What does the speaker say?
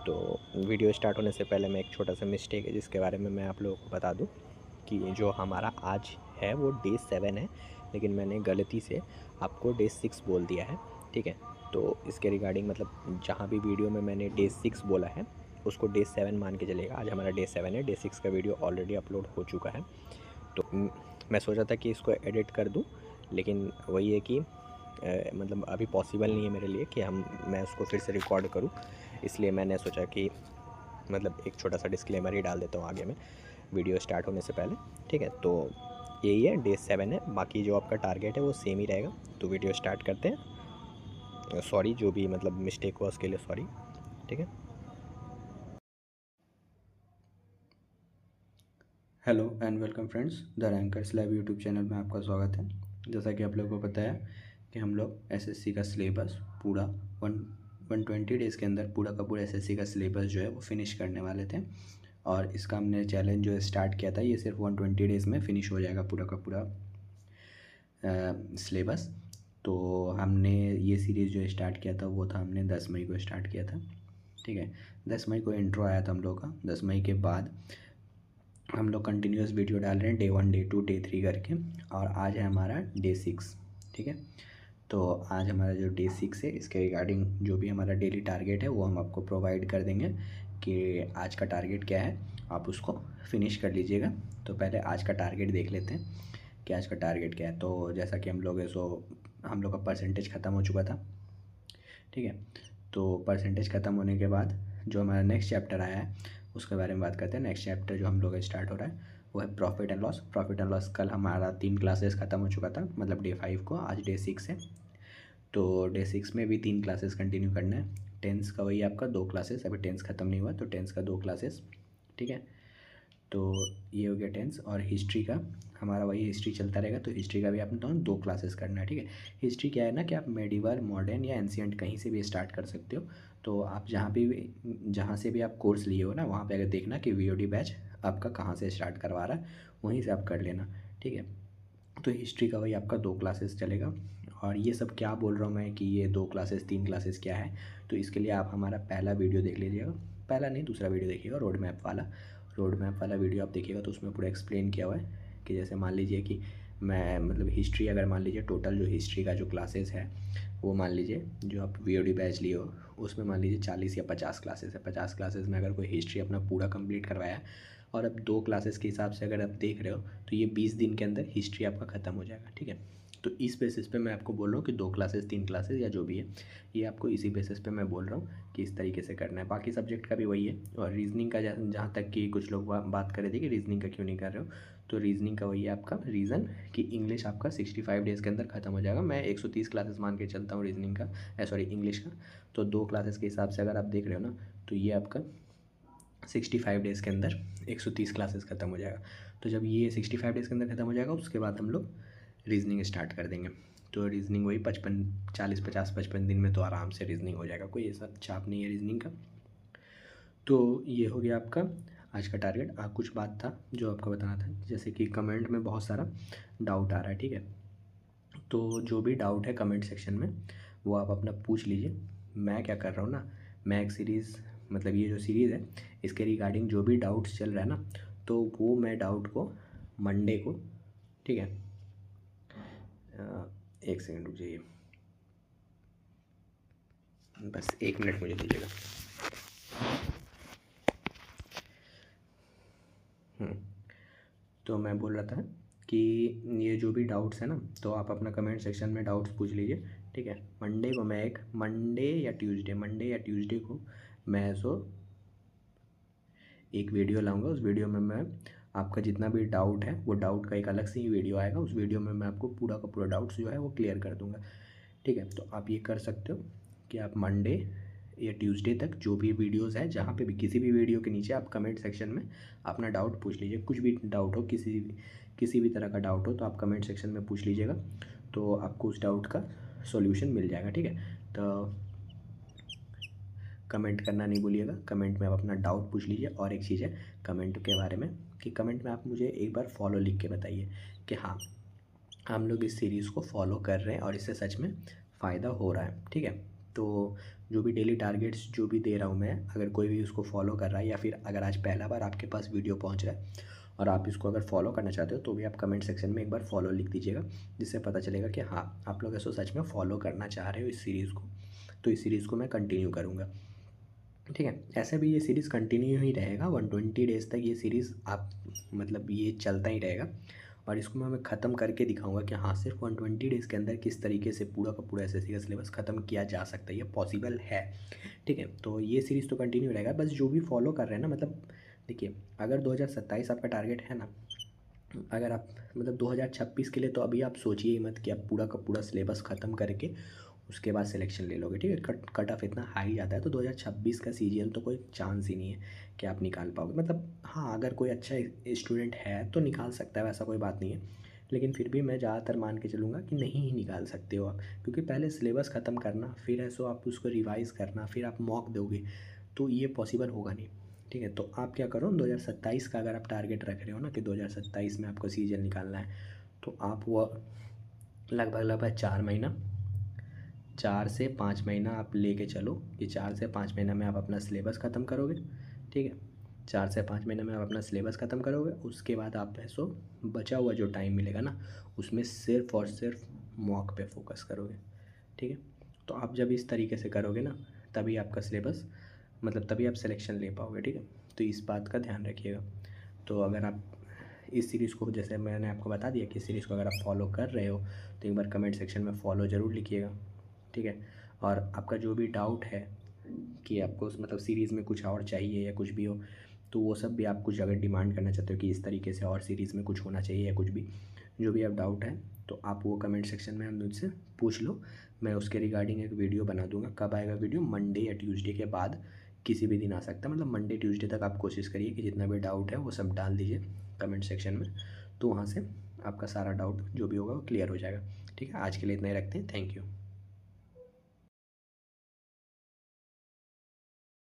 तो video start होने से पहले मैं एक छोटा सा मिस्टेक है जिसके बारे में मैं आप लोगों को बता दूं कि जो हमारा आज है वो डे 7 है, लेकिन मैंने गलती से आपको डे 6 बोल दिया है। ठीक है, तो इसके रिगार्डिंग मतलब जहाँ भी वीडियो में मैंने डे 6 बोला है उसको डे 7 मान के चलेगा। आज हमारा डे 7 है, डे 6 का वीडियो ऑलरेडी अपलोड हो चुका है। तो मैं सोचा था कि इसको एडिट कर दूं, लेकिन वही है कि मतलब अभी पॉसिबल नहीं है मेरे लिए कि मैं उसको फिर से रिकॉर्ड करूं। इसलिए मैंने सोचा कि मतलब एक छोटा सा डिस्क्लेमर ही डाल देता हूँ आगे में वीडियो स्टार्ट होने से पहले। ठीक है, तो यही है, डे 7 है, बाकी जो आपका टारगेट है वो सेम ही रहेगा। तो वीडियो स्टार्ट करते हैं। सॉरी जो भी मतलब मिस्टेक हुआ उसके लिए सॉरी। ठीक है। Hello and welcome friends, the rankers live YouTube channel में आपका स्वागत है। जैसा कि आप लोगों को पता है कि हम लोग एसएससी का सिलेबस पूरा 120 डेज़ के अंदर पूरा का पूरा एसएससी का सिलेबस जो है वो फिनिश करने वाले थे। और इसका हमने चैलेंज जो स्टार्ट किया था, ये सिर्फ 120 डेज़ में फिनिश हो जाएगा पूरा का पूरा सिलेबस। तो हमने ये सीरीज़ जो स्टार्ट किया था वो था हमने 10 मई को स्टार्ट किया था। ठीक है, 10 मई को इंट्रो आया था हम लोग का। 10 मई के बाद हम लोग कंटिन्यूस वीडियो डाल रहे हैं डे 1 डे 2 डे 3 करके, और आज है हमारा डे 6। ठीक है, तो आज हमारा जो डे 6 है इसके रिगार्डिंग जो भी हमारा डेली टारगेट है वो हम आपको प्रोवाइड कर देंगे कि आज का टारगेट क्या है, आप उसको फिनिश कर लीजिएगा। तो पहले आज का टारगेट देख लेते हैं कि आज का टारगेट क्या है। तो जैसा कि हम लोग का परसेंटेज ख़त्म हो चुका था। ठीक है, तो परसेंटेज ख़त्म होने के बाद जो हमारा नेक्स्ट चैप्टर आया है उसके बारे में बात करते हैं। नेक्स्ट चैप्टर जो हम लोग का स्टार्ट हो रहा है वो है profit and loss. Profit and loss कल हमारा 3 क्लासेस ख़त्म हो चुका था, मतलब डे 5 को, आज डे 6 है। तो डे 6 में भी 3 क्लासेस कंटिन्यू करना है। टेंस का वही आपका 2 क्लासेस, अभी टेंस ख़त्म नहीं हुआ तो टेंस का 2 क्लासेस। ठीक है, तो ये हो गया टेंस। और हिस्ट्री का हमारा वही हिस्ट्री चलता रहेगा, तो हिस्ट्री का भी आपने दोनों 2 क्लासेस करना है। ठीक है, हिस्ट्री क्या है ना कि आप मेडिवल, मॉडर्न या एंशिएंट कहीं से भी स्टार्ट कर सकते हो। तो आप जहाँ से भी आप कोर्स लिए हो ना, वहाँ पे अगर देखना कि वीओडी बैच आपका कहाँ से स्टार्ट करवा रहा है, वहीं से आप कर लेना। ठीक है, तो हिस्ट्री का वही आपका 2 क्लासेस चलेगा। और ये सब क्या बोल रहा हूँ मैं कि ये 2 क्लासेस 3 क्लासेस क्या है, तो इसके लिए आप हमारा पहला वीडियो देख लीजिएगा। पहला नहीं, दूसरा वीडियो देखिएगा, रोड मैप वाला वीडियो आप देखिएगा। तो उसमें पूरा एक्सप्लेन किया हुआ है कि जैसे मान लीजिए कि मैं मतलब हिस्ट्री, अगर मान लीजिए टोटल जो हिस्ट्री का जो क्लासेस है वो मान लीजिए जो आप वीओडी बैच लिए हो उसमें मान लीजिए 40 या 50 क्लासेस है। 50 क्लासेस में अगर कोई हिस्ट्री अपना पूरा कंप्लीट करवाया है और अब 2 क्लासेस के हिसाब से अगर आप देख रहे हो तो ये 20 दिन के अंदर हिस्ट्री आपका ख़त्म हो जाएगा। ठीक है, तो इस बेसिस पे मैं आपको बोल रहा हूँ कि 2 क्लासेस 3 क्लासेस या जो भी है, ये आपको इसी बेसिस पे मैं बोल रहा हूँ कि इस तरीके से करना है। बाकी सब्जेक्ट का भी वही है। और रीजनिंग का जहाँ तक कि कुछ लोग बात कर रहे थे कि रीजनिंग का क्यों नहीं कर रहे हो, तो रीजनिंग का वही है आपका रीज़न कि इंग्लिश आपका 65 डेज़ के अंदर ख़त्म हो जाएगा। मैं 130 क्लासेस मान के चलता हूँ रीजनिंग का, सॉरी इंग्लिश का। तो 2 क्लासेस के हिसाब से अगर आप देख रहे हो ना, तो ये आपका 65 डेज़ के अंदर 130 क्लासेस ख़त्म हो जाएगा। तो जब ये 65 डेज़ के अंदर ख़त्म हो जाएगा उसके बाद हम लोग रीजनिंग स्टार्ट कर देंगे। तो रीजनिंग वही 55 दिन में तो आराम से रीजनिंग हो जाएगा, कोई ऐसा चाप नहीं है रीजनिंग का। तो ये हो गया आपका आज का टारगेट। कुछ बात था जो आपको बताना था, जैसे कि कमेंट में बहुत सारा डाउट आ रहा है। ठीक है, तो जो भी डाउट है कमेंट सेक्शन में वो आप अपना पूछ लीजिए। मैं क्या कर रहा हूँ ना, मैं एक सीरीज़, मतलब ये जो सीरीज़ है इसके रिगार्डिंग जो भी डाउट्स चल रहा है ना, तो वो मैं डाउट को मंडे को, ठीक है, एक सेकंड रुक जाइए, बस 1 मिनट मुझे दीजिएगा। तो मैं बोल रहा था कि ये जो भी डाउट्स है ना, तो आप अपना कमेंट सेक्शन में डाउट्स पूछ लीजिए। ठीक है, मंडे या ट्यूसडे को मैं एक वीडियो लाऊंगा। उस वीडियो में मैं आपका जितना भी डाउट है वो डाउट का एक अलग से ही वीडियो आएगा। उस वीडियो में मैं आपको पूरा का पूरा डाउट्स जो है वो क्लियर कर दूंगा। ठीक है, तो आप ये कर सकते हो कि आप मंडे या ट्यूसडे तक जो भी वीडियोस है, जहाँ पे भी किसी भी वीडियो के नीचे आप कमेंट सेक्शन में अपना डाउट पूछ लीजिए। कुछ भी डाउट हो, किसी भी तरह का डाउट हो तो आप कमेंट सेक्शन में पूछ लीजिएगा, तो आपको उस डाउट का सॉल्यूशन मिल जाएगा। ठीक है, तो कमेंट करना नहीं भूलिएगा, कमेंट में आप अपना डाउट पूछ लीजिए। और एक चीज़ है कमेंट के बारे में कि कमेंट में आप मुझे एक बार फॉलो लिख के बताइए कि हाँ, हम लोग इस सीरीज़ को फॉलो कर रहे हैं और इससे सच में फ़ायदा हो रहा है। ठीक है, तो जो भी डेली टारगेट्स जो भी दे रहा हूँ मैं, अगर कोई भी उसको फॉलो कर रहा है या फिर अगर आज पहला बार आपके पास वीडियो पहुँच रहा है और आप इसको अगर फॉलो करना चाहते हो तो भी आप कमेंट सेक्शन में एक बार फॉलो लिख दीजिएगा, जिससे पता चलेगा कि हाँ आप लोग इसको सच में फॉलो करना चाह रहे हो इस सीरीज़ को। तो इस सीरीज़ को मैं कंटिन्यू करूँगा, ठीक है। ऐसे भी ये सीरीज़ कंटिन्यू ही रहेगा, 120 डेज़ तक ये सीरीज़ आप मतलब ये चलता ही रहेगा। और इसको मैं ख़त्म करके दिखाऊंगा कि हाँ सिर्फ 120 डेज़ के अंदर किस तरीके से पूरा का पूरा एसएससी का सिलेबस ख़त्म किया जा सकता है, ये पॉसिबल है, ठीक है। तो ये सीरीज़ तो कंटिन्यू रहेगा, बस जो भी फॉलो कर रहे हैं ना, मतलब देखिए अगर 2027 आपका टारगेट है ना, अगर आप मतलब 2026 के लिए तो अभी आप सोचिए ही मत कि आप पूरा का पूरा सिलेबस ख़त्म करके उसके बाद सिलेक्शन ले लोगे, ठीक है। कट ऑफ इतना हाई जाता है तो 2026 का सीजीएल तो कोई चांस ही नहीं है कि आप निकाल पाओगे। मतलब हाँ अगर कोई अच्छा स्टूडेंट है तो निकाल सकता है, वैसा कोई बात नहीं है, लेकिन फिर भी मैं ज़्यादातर मान के चलूँगा कि नहीं ही निकाल सकते हो आप, क्योंकि पहले सिलेबस ख़त्म करना, फिर ऐसो आप उसको रिवाइज़ करना, फिर आप मॉक दोगे, तो ये पॉसिबल होगा नहीं, ठीक है। तो आप क्या करो, 2027 का अगर आप टारगेट रख रहे हो ना कि 2027 में आपको सीजीएल निकालना है, तो आप वो लगभग 4 से 5 महीना आप लेके चलो कि 4 से 5 महीना में आप अपना सिलेबस ख़त्म करोगे, ठीक है। 4 से 5 महीने में आप अपना सिलेबस ख़त्म करोगे, उसके बाद आप ऐसो बचा हुआ जो टाइम मिलेगा ना उसमें सिर्फ़ और सिर्फ मॉक पे फोकस करोगे, ठीक है। तो आप जब इस तरीके से करोगे ना तभी आपका सिलेबस मतलब तभी आप सिलेक्शन ले पाओगे, ठीक है। तो इस बात का ध्यान रखिएगा। तो अगर आप इस सीरीज़ को, जैसे मैंने आपको बता दिया कि इस सीरीज़ को अगर आप फॉलो कर रहे हो तो एक बार कमेंट सेक्शन में फॉलो ज़रूर लिखिएगा, ठीक है। और आपका जो भी डाउट है कि आपको मतलब सीरीज़ में कुछ और चाहिए या कुछ भी हो, तो वो सब भी आप कुछ अगर डिमांड करना चाहते हो कि इस तरीके से और सीरीज़ में कुछ होना चाहिए या कुछ भी, जो भी आप डाउट है तो आप वो कमेंट सेक्शन में मुझसे पूछ लो, मैं उसके रिगार्डिंग एक वीडियो बना दूंगा। कब आएगा वीडियो? मंडे या ट्यूसडे के बाद किसी भी दिन आ सकता है, मतलब मंडे ट्यूसडे तक आप कोशिश करिए कि जितना भी डाउट है वो सब डाल दीजिए कमेंट सेक्शन में, तो वहाँ से आपका सारा डाउट जो भी होगा वो क्लियर हो जाएगा, ठीक है। आज के लिए इतना ही रखते हैं, थैंक यू।